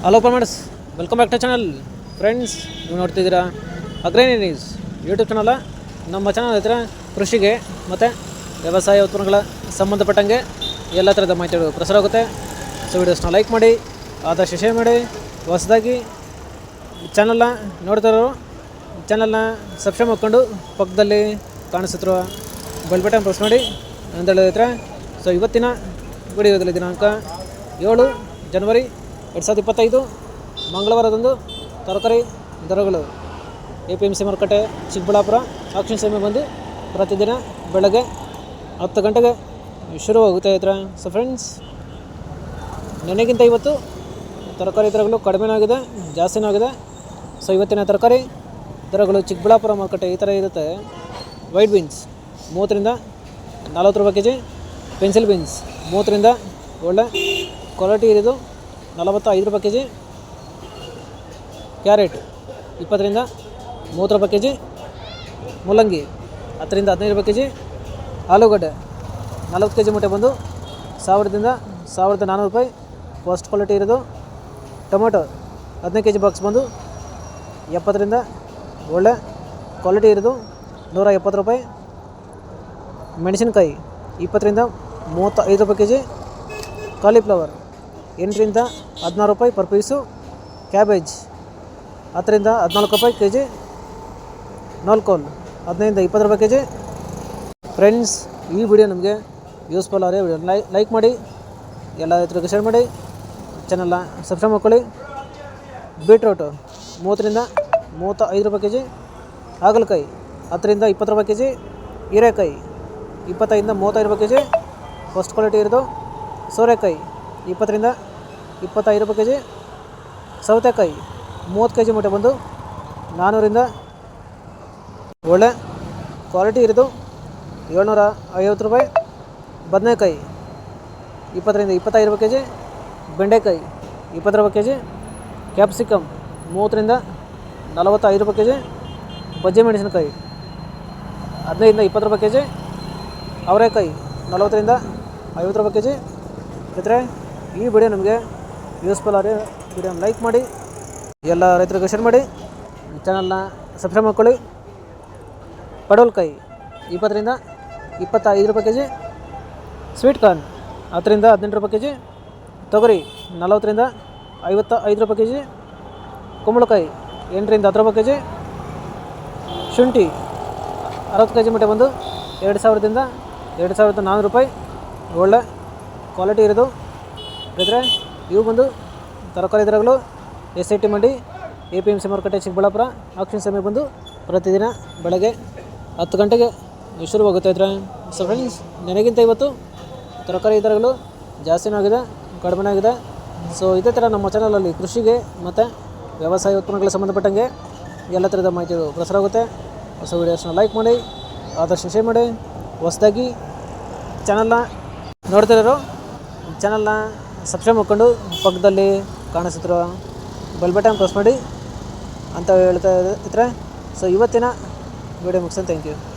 Hello friends, welcome back to channel. Friends, ನೀವು ನೋಡ್ತಿದ್ದೀರಾ ಅಗ್ರೇನಿ ನ್ಯೂಸ್ ಯೂಟ್ಯೂಬ್ ಚಾನಲ. ನಮ್ಮ ಚಾನಲ್ ಹತ್ರ ಕೃಷಿಗೆ ಮತ್ತು ವ್ಯವಸಾಯ ಉತ್ಪನ್ನಗಳ ಸಂಬಂಧಪಟ್ಟಂಗೆ ಎಲ್ಲ ಥರದ ಮಾಹಿತಿಗಳು ಪ್ರಸಾರ ಆಗುತ್ತೆ. ಸೊ ವಿಡಿಯೋಸ್ನ ಲೈಕ್ ಮಾಡಿ, ಆದಷ್ಟು ಶೇರ್ ಮಾಡಿ. ಹೊಸದಾಗಿ ಚಾನಲ್ನ ನೋಡ್ತಾರೋ ಚಾನಲ್ನ ಸಬ್ಸ್ಕ್ರೈಬ್ ಮಾಡ್ಕೊಂಡು ಪಕ್ಕದಲ್ಲಿ ಕಾಣಿಸುತ್ತಿರುವ ಬೆಲ್ ಬಟನ್ ಪ್ರೆಸ್ ಮಾಡಿ ಅಂತ ಹೇಳಿದ್ರೆ. ಸೊ ಇವತ್ತಿನ ವಿಡಿಯೋದಲ್ಲಿ ದಿನಾಂಕ 7 ಜನವರಿ 2025 ಮಂಗಳವಾರದಂದು ತರಕಾರಿ ದರಗಳು APMC ಮಾರುಕಟ್ಟೆ ಚಿಕ್ಕಬಳ್ಳಾಪುರ ಆಕ್ಷನ್ ಸಮಯ ಬಂದು ಪ್ರತಿದಿನ ಬೆಳಗ್ಗೆ 10 ಗಂಟೆಗೆ ಶುರುವಾಗುತ್ತೆ ಹತ್ರ. ಸೊ ಫ್ರೆಂಡ್ಸ್, ನೆನೆಗಿಂತ ಇವತ್ತು ತರಕಾರಿ ದರಗಳು ಕಡಿಮೆನೂ ಆಗಿದೆ, ಜಾಸ್ತಿನೂ ಆಗಿದೆ. ಸೊ ಇವತ್ತಿನ ತರಕಾರಿ ದರಗಳು ಚಿಕ್ಕಬಳ್ಳಾಪುರ ಮಾರುಕಟ್ಟೆ ಈ ಥರ ಇರುತ್ತೆ. ವೈಟ್ ಬೀನ್ಸ್ 30ರಿಂದ 40 ರೂಪಾಯಿ ಕೆಜಿ, ಪೆನ್ಸಿಲ್ ಬೀನ್ಸ್ 30ರಿಂದ ಒಳ್ಳೆ ಕ್ವಾಲಿಟಿ ಇರೋದು 45 ರೂಪಾಯಿ ಕೆಜಿ, ಕ್ಯಾರೆಟ್ 20ರಿಂದ 30 ರೂಪಾಯಿ ಕೆಜಿ, ಮೂಲಂಗಿ 10ರಿಂದ 15 ರೂಪಾಯಿ ಕೆಜಿ, ಆಲೂಗಡ್ಡೆ 40 ಕೆಜಿ ಮೂಟೆ ಬಂದು 1000ದಿಂದ 1400 ರೂಪಾಯಿ ಫಸ್ಟ್ ಕ್ವಾಲಿಟಿ ಇರೋದು. ಟೊಮೊಟೊ 15 ಕೆಜಿ ಬಾಕ್ಸ್ ಬಂದು 70ರಿಂದ ಒಳ್ಳೆ ಕ್ವಾಲಿಟಿ ಇರೋದು 170 ರೂಪಾಯಿ. ಮೆಣಸಿನಕಾಯಿ 20ರಿಂದ 35 ರೂಪಾಯಿ ಕೆಜಿ, ಕಾಲಿಫ್ಲವರ್ 8ರಿಂದ 16 ರೂಪಾಯಿ ಪರ್ ಪೀಸು, ಕ್ಯಾಬೇಜ್ 10ರಿಂದ 14 ರೂಪಾಯಿ ಕೆಜಿ, ನಾಲ್ಕೋಲ್ 15ರಿಂದ 20 ರೂಪಾಯಿ ಕೆಜಿ. ಫ್ರೆಂಡ್ಸ್, ಈ ವಿಡಿಯೋ ನಮಗೆ ಯೂಸ್ಫುಲ್ ಆದರೆ ವಿಡಿಯೋ ಲೈಕ್ ಮಾಡಿ, ಎಲ್ಲ ರೈತರಿಗೆ ಶೇರ್ ಮಾಡಿ, ಚಾನಲ್ನ ಸಬ್ಸ್ಕ್ರೈಬ್ ಮಾಡ್ಕೊಳ್ಳಿ. ಬೀಟ್ರೂಟು 30ರಿಂದ 35 ರೂಪಾಯಿ ಕೆಜಿ, ಹಾಗಲಕಾಯಿ 10ರಿಂದ 20 ರೂಪಾಯಿ ಕೆಜಿ, ಹೀರೆಕಾಯಿ 25ರಿಂದ 35 ರೂಪಾಯಿ ಕೆಜಿ ಫಸ್ಟ್ ಕ್ವಾಲಿಟಿ ಇರೋದು. ಸೋರೆಕಾಯಿ 20ರಿಂದ 25 ರೂಪಾಯಿ ಕೆಜಿ, ಸೌತೆಕಾಯಿ 30 ಕೆಜಿ ಮೂಟೆ ಬಂದು 400ರಿಂದ ಒಳ್ಳೆ ಕ್ವಾಲಿಟಿ ಇರೋದು 750 ರೂಪಾಯಿ. ಬದನೆಕಾಯಿ 20ರಿಂದ 25 ರೂಪಾಯಿ ಕೆಜಿ, ಬೆಂಡೆಕಾಯಿ 20 ರೂಪಾಯಿ ಕೆಜಿ, ಕ್ಯಾಪ್ಸಿಕಮ್ 30ರಿಂದ 45 ರೂಪಾಯಿ ಕೆಜಿ, ಬಜ್ಜಿ ಮೆಣಸಿನಕಾಯಿ 15ರಿಂದ 20 ರೂಪಾಯಿ ಕೆಜಿ, ಅವರೆಕಾಯಿ 40ರಿಂದ 50 ರೂಪಾಯಿ ಕೆಜಿ. ಇದ್ರೆ ಈ ವಿಡಿಯೋ ನಿಮಗೆ ಯೂಸ್ಫುಲ್ ಆದರೆ ವಿಡಿಯೋನ ಲೈಕ್ ಮಾಡಿ, ಎಲ್ಲ ರೈತರಿಗೆ ಶೇರ್ ಮಾಡಿ, ಚಾನಲ್ನ ಸಬ್ಸ್ಕ್ರೈಬ್ ಮಾಡ್ಕೊಳ್ಳಿ. ಪಡವಲಕಾಯಿ 20ರಿಂದ 25 ರೂಪಾಯಿ ಕೆಜಿ, ಸ್ವೀಟ್ ಕಾರ್ನ್ 10ರಿಂದ 18 ರೂಪಾಯಿ ಕೆಜಿ, ತೊಗರಿ 40ರಿಂದ 55 ರೂಪಾಯಿ ಕೆಜಿ, ಕುಂಬಳಕಾಯಿ 8ರಿಂದ 10 ರೂಪಾಯಿ ಕೆಜಿ, ಶುಂಠಿ 60 ಕೆಜಿ ಮೂಟೆ ಬಂದು 2000ದಿಂದ 2400 ರೂಪಾಯಿ ಒಳ್ಳೆ ಕ್ವಾಲಿಟಿ ಇರೋದು. ಇದ್ರೆ ಇವು ಬಂದು ತರಕಾರಿ ದರಗಳು SIT ಮಂಡಿ APMC ಮಾರುಕಟ್ಟೆ ಚಿಕ್ಕಬಳ್ಳಾಪುರ ಆಕ್ಷನ್ ಸಮಯ ಬಂದು ಪ್ರತಿದಿನ ಬೆಳಗ್ಗೆ 10 ಗಂಟೆಗೆ ಶುರುವಾಗುತ್ತೆ ಇದ್ರೆ. ಸೊ ಫ್ರೆಂಡ್ಸ್, ನನಗಿಂತ ಇವತ್ತು ತರಕಾರಿ ದರಗಳು ಜಾಸ್ತಿನೂ ಆಗಿದೆ, ಕಡಿಮೆ ಆಗಿದೆ. ಸೊ ಇದೇ ಥರ ನಮ್ಮ ಚಾನಲಲ್ಲಿ ಕೃಷಿಗೆ ಮತ್ತು ವ್ಯವಸಾಯ ಉತ್ಪನ್ನಗಳಿಗೆ ಸಂಬಂಧಪಟ್ಟಂಗೆ ಎಲ್ಲ ಥರದ ಮಾಹಿತಿಗಳು ಪ್ರಸಾರ ಆಗುತ್ತೆ. ಹೊಸ ವೀಡಿಯೋಸ್ನ ಲೈಕ್ ಮಾಡಿ, ಆದಷ್ಟು ಶೇರ್ ಮಾಡಿ. ಹೊಸದಾಗಿ ಚಾನಲ್ನ ನೋಡ್ತಿರೋರು ಚಾನಲ್ನ ಸಬ್ಸ್ಕ್ರೈಬ್ ಮಾಡ್ಕೊಂಡು ಪಕ್ಕದಲ್ಲಿ ಕಾಣಿಸುತ್ತಿರೋ ಬೆಲ್ ಬಟನ್ ಪ್ರೆಸ್ ಮಾಡಿ ಅಂತ ಹೇಳ್ತಾ ಇದ್ರೆ. ಸೊ ಇವತ್ತಿನ ವಿಡಿಯೋ ಮುಗಿಸ್ತೀನಿ. Thank you.